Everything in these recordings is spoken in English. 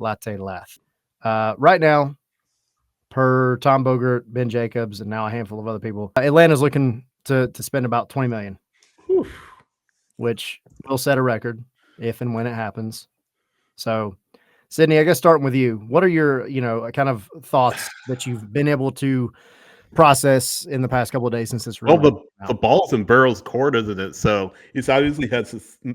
Latte Lath. Right now, per Tom Bogert, Ben Jacobs, and now a handful of other people, Atlanta's looking to spend about $20 million, which will set a record if and when it happens. So, Sydney, I guess starting with you, what are your, kind of thoughts that you've been able to process in the past couple of days since this Well, rumor? the ball's in Burrow's court, isn't it? So he's obviously had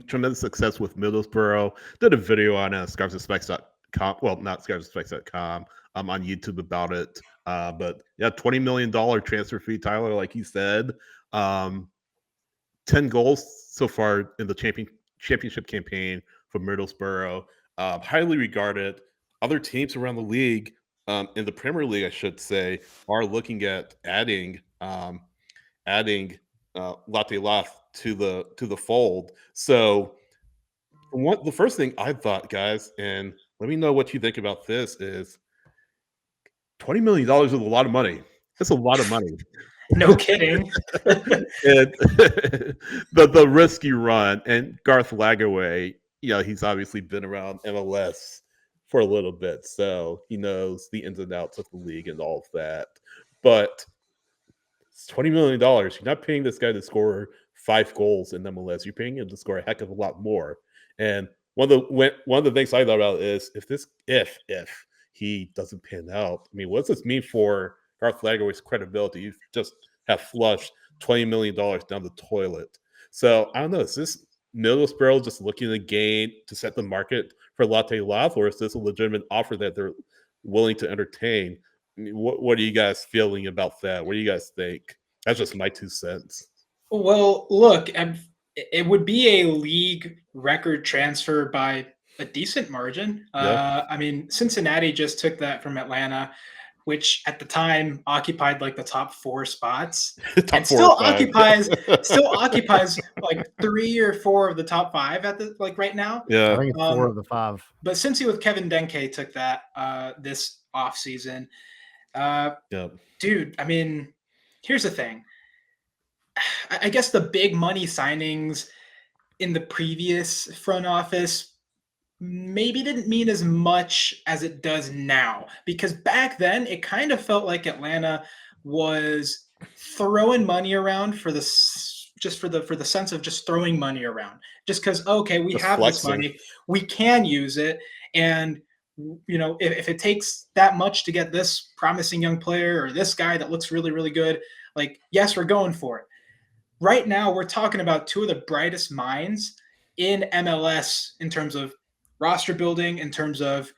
tremendous success with Middlesborough. Did a video on scarsofspecs.com. Well, not scarsofspecs.com. On YouTube about it. But yeah, $20 million transfer fee, Tyler, like he said. 10 goals so far in the championship campaign for Middlesbrough. Highly regarded. Other teams around the league, in the Premier League, I should say, are looking at adding Latte Lath to the fold. So the first thing I thought, guys, and let me know what you think about this, is $20 million is a lot of money. That's a lot of money. No kidding. And the risk you run, and Garth Lagerwey, he's obviously been around MLS for a little bit, so he knows the ins and outs of the league and all of that. But it's $20 million. You're not paying this guy to score 5 goals in MLS. You're paying him to score a heck of a lot more. And one of the things I thought about is if he doesn't pan out, I mean, what does this mean for Garth Lagerwey's credibility? You just have flushed $20 million down the toilet. So I don't know. Is this Middlesbrough just looking to gain to set the market for Latte Lath, or is this a legitimate offer that they're willing to entertain? I mean, what are you guys feeling about that? What do you guys think? That's just my 2 cents. Well, look, it would be a league record transfer by a decent margin. Yeah. I mean, Cincinnati just took that from Atlanta, which at the time occupied like the top 4 spots, and still occupies like 3 or 4 of the top 5 at the like now. Yeah, I think it's 4 of the 5. But Cincy with Kevin Denke took that this offseason. Dude, I mean, here's the thing. I guess the big money signings in the previous front office maybe didn't mean as much as it does now, because back then it kind of felt like Atlanta was throwing money around for the sense of just throwing money around, just because we just have flexing. This money, we can use it, and if it takes that much to get this promising young player or this guy that looks really, really good, like, yes, we're going for it. Right now, we're talking about 2 of the brightest minds in MLS in terms of roster building, in terms of,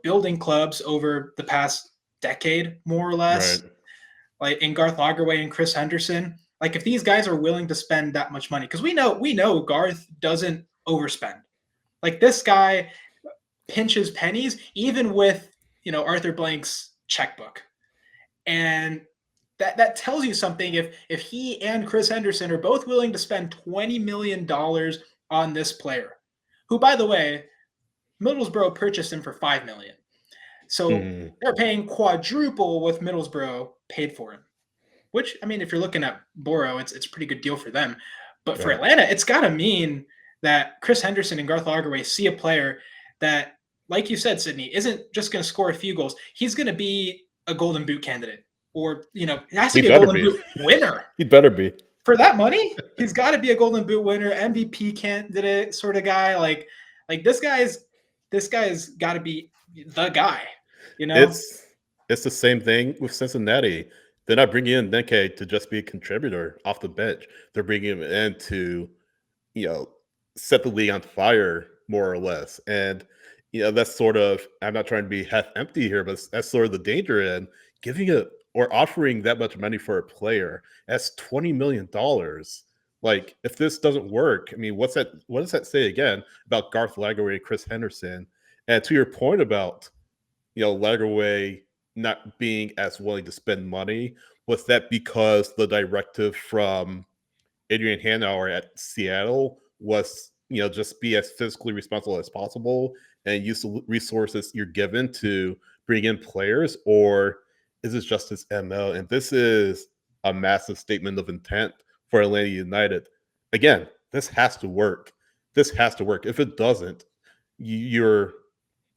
building clubs over the past decade, more or less. Right. Like in Garth Lagerwey and Chris Henderson. Like, if these guys are willing to spend that much money, because we know Garth doesn't overspend. Like, this guy pinches pennies, even with, Arthur Blank's checkbook. And that tells you something. If he and Chris Henderson are both willing to spend $20 million on this player, who, by the way, Middlesbrough purchased him for $5 million. So they're paying quadruple what Middlesbrough paid for him. Which, I mean, if you're looking at Borough, it's a pretty good deal for them. But for Atlanta, it's got to mean that Chris Henderson and Garth Lagerwey see a player that, like you said, Sydney, isn't just going to score a few goals. He's going to be a Golden Boot candidate. Or, it has to be a Golden Boot winner. He better be. For that money, he's got to be a Golden Boot winner, MVP candidate sort of guy. Like this guy's got to be the guy. It's the same thing with Cincinnati. They're not bringing in Denke to just be a contributor off the bench. They're bringing him in to, set the league on fire, more or less. And, that's sort of, I'm not trying to be half empty here, but that's sort of the danger in giving it or offering that much money for a player. That's $20 million. Like, if this doesn't work, I mean, what does that say again about Garth Lagerwey and Chris Henderson? And to your point about, Lagerwey not being as willing to spend money, was that because the directive from Adrian Hanauer at Seattle was, just be as physically responsible as possible and use the resources you're given to bring in players? Or is this just his MO? And this is a massive statement of intent for Atlanta United. Again, this has to work. If it doesn't, you're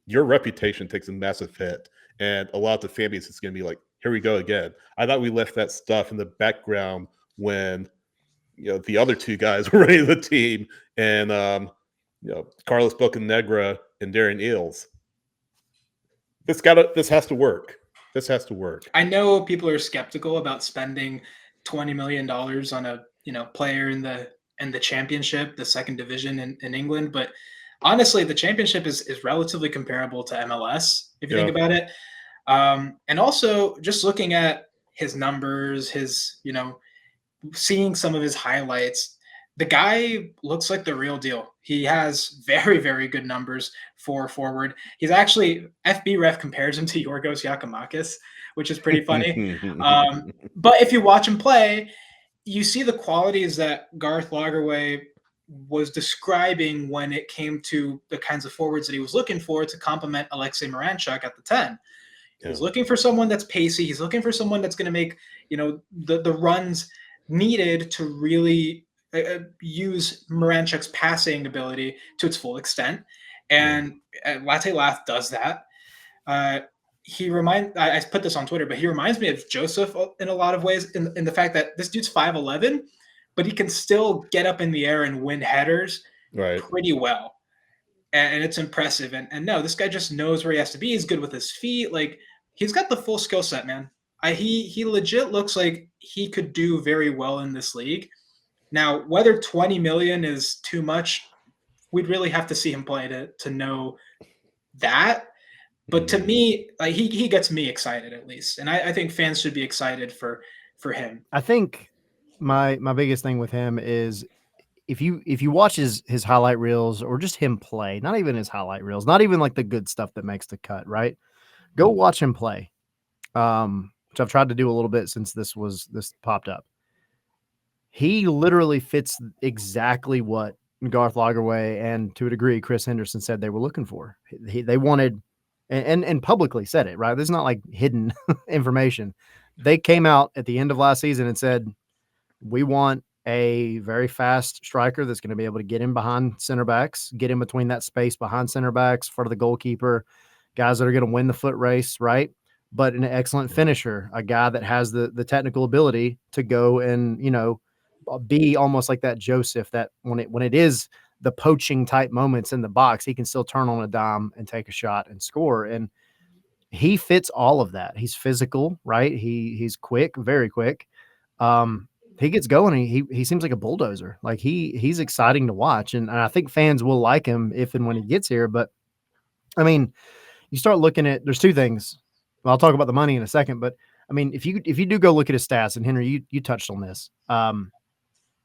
your reputation takes a massive hit, and a lot of the fan base is going to be like, "Here we go again." I thought we left that stuff in the background when the other two guys were running the team, and Carlos Bocanegra and Darren Eales. This has to work. This has to work. I know people are skeptical about spending $20 million on a player in the championship, the second division in England, but honestly, the championship is relatively comparable to MLS if you think about it. And also just looking at his numbers, his seeing some of his highlights, the guy looks like the real deal. He has very, very good numbers for forward. He's actually, FB Ref compares him to Yorgos Yakimakis, which is pretty funny. But if you watch him play, you see the qualities that Garth Lagerwey was describing when it came to the kinds of forwards that he was looking for to complement Alexei Miranchuk at the 10. He's looking for someone that's pacey. He's looking for someone that's going to make, the runs needed to really use Miranchuk's passing ability to its full extent. And Latte Lath does that. I put this on Twitter, but he reminds me of Joseph in a lot of ways in the fact that this dude's 5'11", but he can still get up in the air and win headers pretty well. And it's impressive. And no, this guy just knows where he has to be. He's good with his feet. Like, he's got the full skill set, man. He legit looks like he could do very well in this league. Now, whether 20 million is too much, we'd really have to see him play to know that. But to me, like, he gets me excited, at least. And I think fans should be excited for him. I think my biggest thing with him is if you watch his highlight reels or just him play, not even his highlight reels, not even like the good stuff that makes the cut, right? Go watch him play. Which I've tried to do a little bit since this popped up. He literally fits exactly what Garth Lagerwey and, to a degree, Chris Henderson said they were looking for. They wanted, and publicly said it, right? This is not like hidden information. They came out at the end of last season and said, we want a very fast striker that's going to be able to get in behind center backs, get in between that space behind center backs for the goalkeeper, guys that are going to win the foot race, right? But an excellent finisher, a guy that has the technical ability to go and, be almost like that Joseph, that when it is the poaching type moments in the box, he can still turn on a dime and take a shot and score. And he fits all of that. He's physical, right? He's quick, very quick. He gets going. He seems like a bulldozer. Like he's exciting to watch. And I think fans will like him if and when he gets here. But I mean, you start looking at, there's two things. Well, I'll talk about the money in a second, but I mean, if you do go look at his stats, and Henry, you touched on this,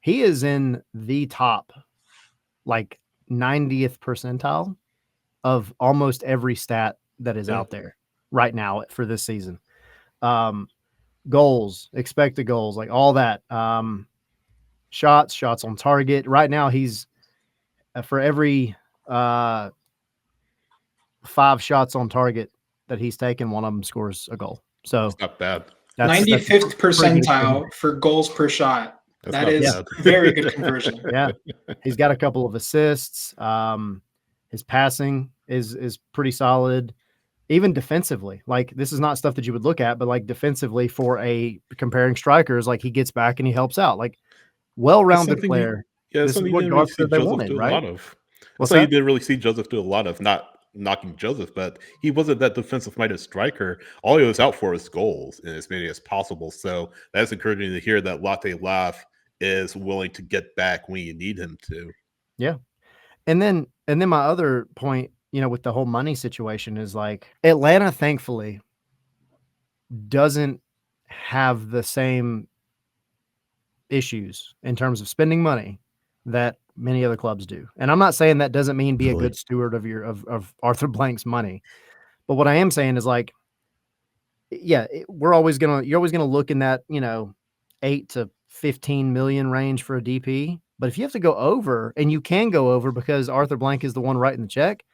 he is in the top, like 90th percentile of almost every stat that is out there right now for this season. Goals, expected goals, like all that. Shots on target. Right now, he's for every 5 shots on target that he's taken, one of them scores a goal. So it's not bad. 95th percentile for goals per shot. That is very good conversion. Yeah. He's got a couple of assists. His passing is pretty solid. Even defensively, like this is not stuff that you would look at, but like defensively for a comparing strikers, like he gets back and he helps out. Like well-rounded player. This is what Garth said they wanted, right? That's why you didn't really see Joseph do a lot of, not knocking Joseph, but he wasn't that defensive-minded striker. All he was out for was goals and as many as possible. So that's encouraging to hear that Latte Lath is willing to get back when you need him to. Yeah. And then my other point, with the whole money situation is like Atlanta, thankfully, doesn't have the same issues in terms of spending money that many other clubs do. And I'm not saying that doesn't mean be a good steward of Arthur Blank's money. But what I am saying is like, yeah, you're always going to look in that, 8 to 15 million range for a DP. But if you have to go over, and you can go over because Arthur Blank is the one writing the check,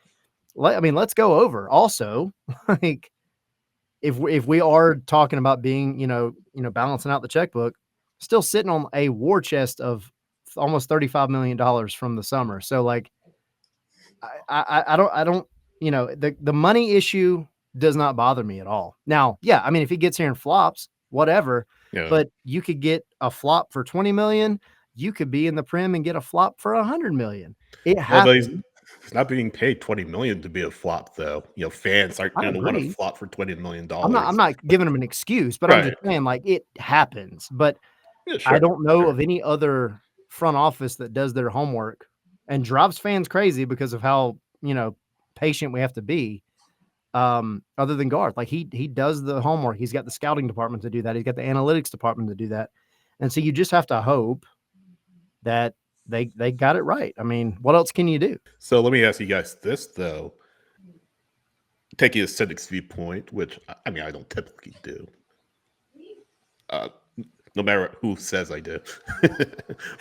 let's go over. Also, like if we are talking about being, balancing out the checkbook, still sitting on a war chest of almost $35 million from the summer. So like, I you know, the money issue does not bother me at all. Now, yeah, I mean, if he gets here and flops, whatever, Yeah. but you could get a flop for 20 million. You could be in the Prem and get a flop for 100 million. It Well, but happens. he's not being paid 20 million to be a flop, though. You know, fans aren't I going to want to agree. flop for $20 million. I'm not giving him an excuse, but I'm just Right. saying, like, it happens. But Yeah, I sure. don't know Sure. of any other front office that does their homework and drives fans crazy because of how, you know, patient we have to be. Other than Garth, like he does the homework. He's got the scouting department to do that. He's got the analytics department to do that. And so you just have to hope that they got it right. I mean, what else can you do? So let me ask you guys this, though. Taking a cynic's viewpoint, which I mean, I don't typically do. No matter who says I do.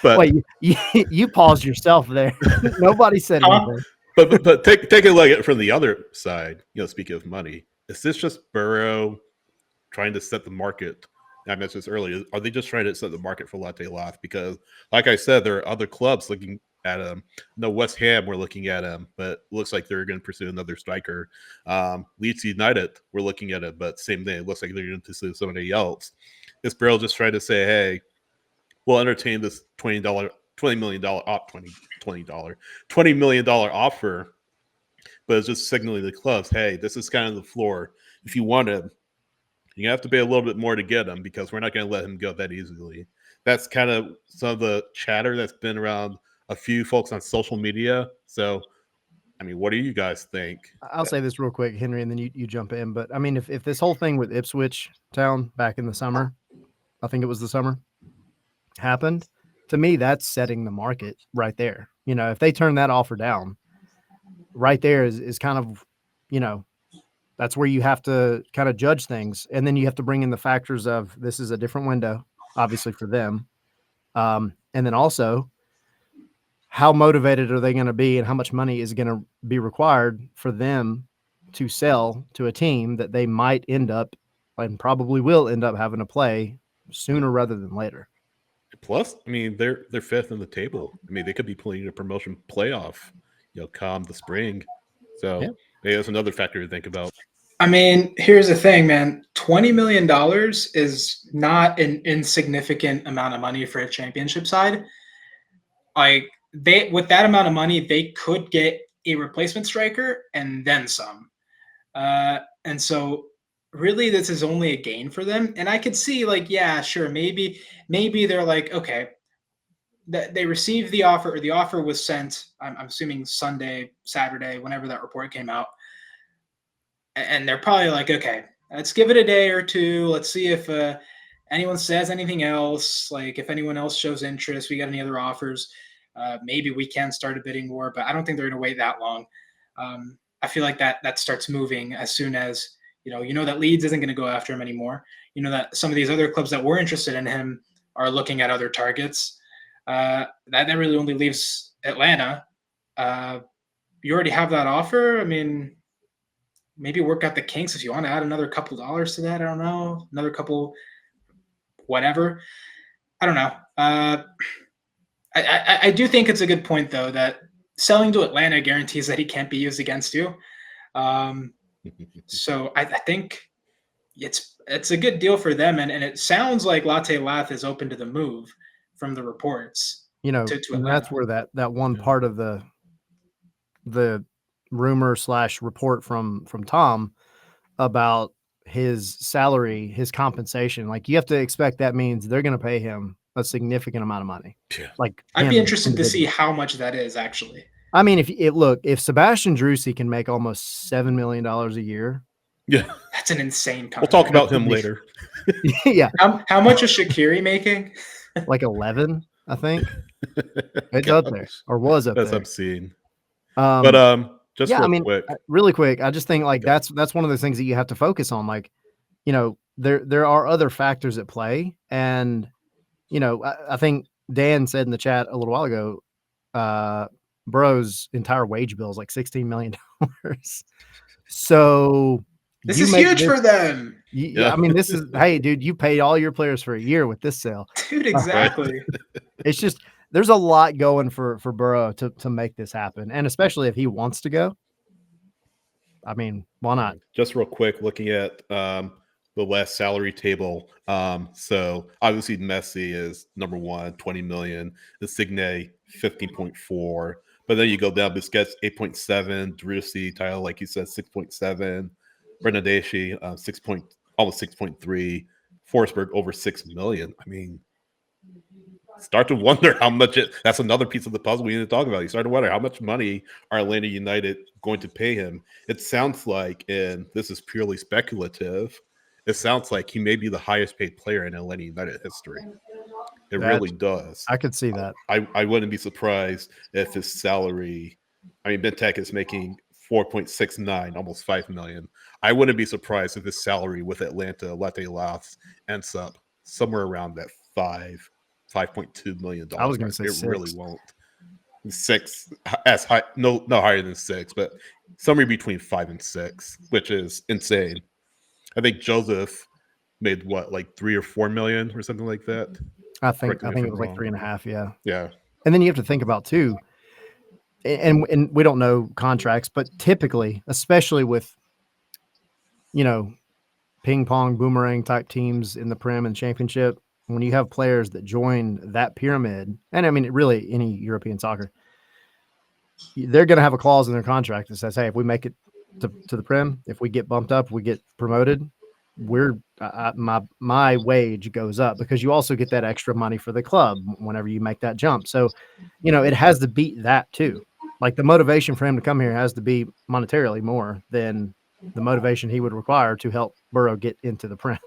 But Wait, you paused yourself there. Nobody said anything. but take a look at it from the other side. You know, speaking of money, is this just Burrow trying to set the market? I mentioned this earlier. Are they just trying to set the market for Latte Lath? Because, like I said, there are other clubs looking at him. No, West Ham we're looking at him, but it looks like they're going to pursue another striker. Leeds United we're looking at it, but same thing. It looks like they're going to pursue somebody else. Is Burrow just trying to say, hey, we'll entertain this $20 million offer, but it's just signaling the clubs, hey, this is kind of the floor. If you want him, you have to pay a little bit more to get him because we're not going to let him go that easily. That's kind of some of the chatter that's been around a few folks on social media. So, I mean, what do you guys think? I'll say this real quick, Henry, and then you jump in. But I mean, if this whole thing with Ipswich Town back in the summer, I think it was the summer, happened, to me, that's setting the market right there. You know, if they turn that offer down, right there is kind of, you know, that's where you have to kind of judge things. And then you have to bring in the factors of this is a different window, obviously, for them. And then also, how motivated are they going to be and how much money is going to be required for them to sell to a team that they might end up and probably will end up having to play sooner rather than later. Plus, I mean, they're fifth in the table. I mean, they could be playing a promotion playoff, you know, come the spring. So Yeah. maybe that's another factor to think about. I mean, here's the thing, man. $20 million is not an insignificant amount of money for a championship side. Like with that amount of money, they could get a replacement striker and then some. And so really this is only a gain for them. And I could see like, yeah, sure. Maybe they're like, okay, they received the offer or the offer was sent. I'm assuming Sunday, Saturday, whenever that report came out. And they're probably like, okay, let's give it a day or two. Let's see if anyone says anything else. Like if anyone else shows interest, we got any other offers. Maybe we can start a bidding war, but I don't think they're going to wait that long. I feel like that starts moving as soon as, you know that Leeds isn't going to go after him anymore. You know that some of these other clubs that were interested in him are looking at other targets. That really only leaves Atlanta. You already have that offer. I mean, maybe work out the kinks if you want to add another couple dollars to that. I don't know, another couple, whatever. I don't know. I do think it's a good point though that selling to Atlanta guarantees that he can't be used against you. So I think it's a good deal for them, and it sounds like Latte Lath is open to the move from the reports. You know, to and that's where that one part of the rumor / report from Tom about his salary, his compensation, like you have to expect that means they're going to pay him a significant amount of money. Yeah. Like I'd be interested to see how much that is actually. I mean, if Sebastian Drusi can make almost $7 million a year, yeah, that's an insane contract. We'll talk about him later. Yeah. How much is Shaqiri making? Like 11, I think. It's up there, or was up there. That's obscene. But just yeah, real I mean, quick. Really quick, I just think like that's one of the things that you have to focus on. Like, you know, there are other factors at play, and you know, I think Dan said in the chat a little while ago, Burrow's entire wage bill is like $16 million. So this is huge for them. Yeah, I mean, this is hey, dude, you paid all your players for a year with this sale, dude. Exactly. It's just there's a lot going for Burrow to make this happen, and especially if he wants to go. I mean, why not? Just real quick, looking at the last salary table. So obviously Messi is number one, 20 million. Insigne, 15.4. But then you go down, Busquets, 8.7. Driussi, Tyler, like you said, 6.7. Bernadeschi, 6 point, almost 6.3. Forsberg, over 6 million. I mean, start to wonder how much that's another piece of the puzzle we need to talk about. You start to wonder how much money are Atlanta United going to pay him. It sounds like, and this is purely speculative, it sounds like he may be the highest paid player in Atlanta United history. It really does. I could see that. I wouldn't be surprised if his salary, I mean, Benteke is making 4.69, almost 5 million. I wouldn't be surprised if his salary with Atlanta Latte Lath ends up somewhere around that $5.2 million. I was going to say it 6. really won't. 6 as high, no higher than 6, but somewhere between 5 and 6, which is insane. I think Joseph made what, like 3 or 4 million or something like that. I think it was like 3.5. Yeah. Yeah. And then you have to think about too, and we don't know contracts, but typically, especially with, you know, ping pong boomerang type teams in the Prem and Championship, when you have players that join that pyramid, and I mean, really any European soccer, they're going to have a clause in their contract that says, hey, if we make it to the Prem, if we get bumped up, we get promoted, my wage goes up, because you also get that extra money for the club whenever you make that jump. So, you know, it has to beat that too. Like the motivation for him to come here has to be monetarily more than the motivation he would require to help Borough get into the Prem.